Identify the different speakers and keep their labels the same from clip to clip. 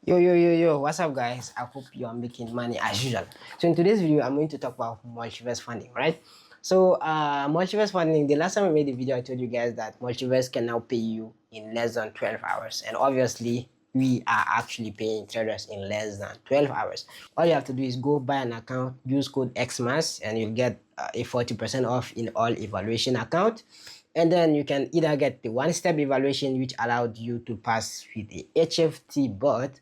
Speaker 1: Yo, what's up, guys? I hope you are making money as usual. So, in today's video, I'm going to talk about multiverse funding, right? So, multiverse funding, the last time I made the video, I told you guys that multiverse can now pay you in less than 12 hours. And obviously, we are actually paying traders in less than 12 hours. All you have to do is go buy an account, use code Exness, and you'll get a 40% off in all evaluation account. And then you can either get the one-step evaluation, which allowed you to pass with the HFT bot.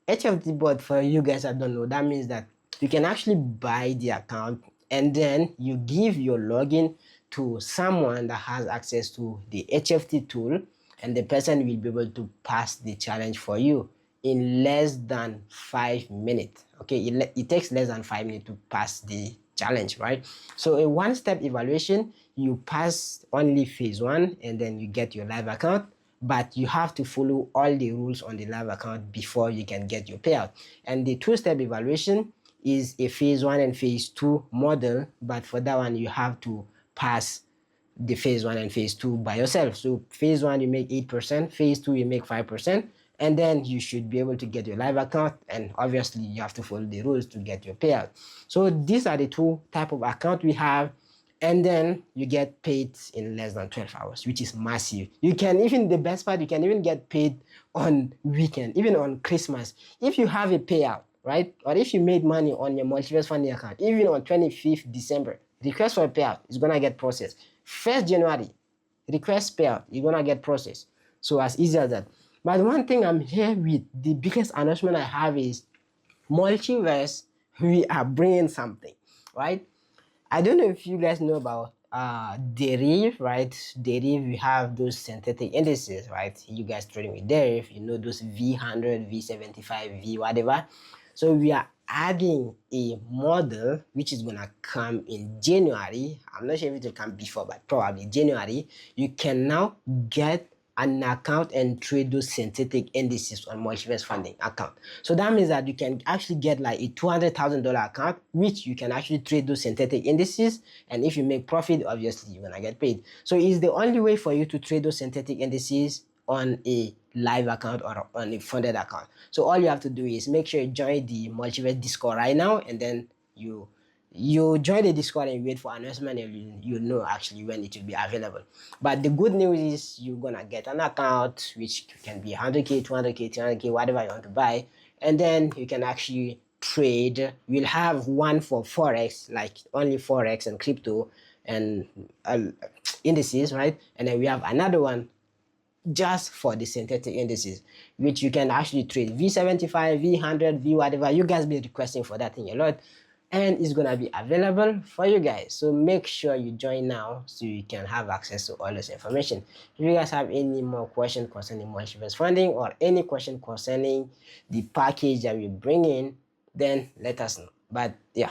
Speaker 1: HFT bot, for you guys that don't know, that means that you can actually buy the account and then you give your login to someone that has access to the HFT tool, and the person will be able to pass the challenge for you in less than 5 minutes. Okay, it takes less than 5 minutes to pass the challenge, right? So a one-step evaluation, you pass only phase 1 and then you get your live account, but you have to follow all the rules on the live account before you can get your payout. And the two-step evaluation is a phase 1 and phase 2 model, but for that one you have to pass the phase 1 and phase 2 by yourself. So phase 1 you make 8%, phase 2 you make 5%, and then you should be able to get your live account, and obviously you have to follow the rules to get your payout. So these are the two type of account we have, and then you get paid in less than 12 hours, which is massive. You can even, the best part, you can even get paid on weekend, even on Christmas. If you have a payout, right, or if you made money on your Multiverse Funding account, even on 25th December, request for a payout is gonna get processed. 1st January, request payout, you're gonna get processed. So as easy as that. But one thing I'm here with, the biggest announcement I have is Multiverse, we are bringing something, right? I don't know if you guys know about deriv, right? Deriv, we have those synthetic indices, right? You guys trading with deriv, you know those V100, V75, V whatever. So we are adding a model which is gonna come in January. I'm not sure if it will come before, but probably January. You can now get an account and trade those synthetic indices on Multiverse Funding account. So that means that you can actually get like a $200,000 account, which you can actually trade those synthetic indices, and if you make profit, obviously you're gonna get paid. So it's the only way for you to trade those synthetic indices on a live account or on a funded account. So all you have to do is make sure you join the Multiverse Discord right now, and then you join the Discord and wait for announcement, and you know actually when it will be available. But the good news is you're gonna get an account which can be 100k, 200k, 300k, whatever you want to buy, and then you can actually trade. We'll have one for Forex, like only Forex and crypto and indices, right? And then we have another one just for the synthetic indices, which you can actually trade V75, V100, V whatever. You guys be requesting for that thing a lot, and it's gonna be available for you guys. So make sure you join now so you can have access to all this information. If you guys have any more questions concerning Multiverse Funding or any question concerning the package that we bring in, then let us know. But yeah.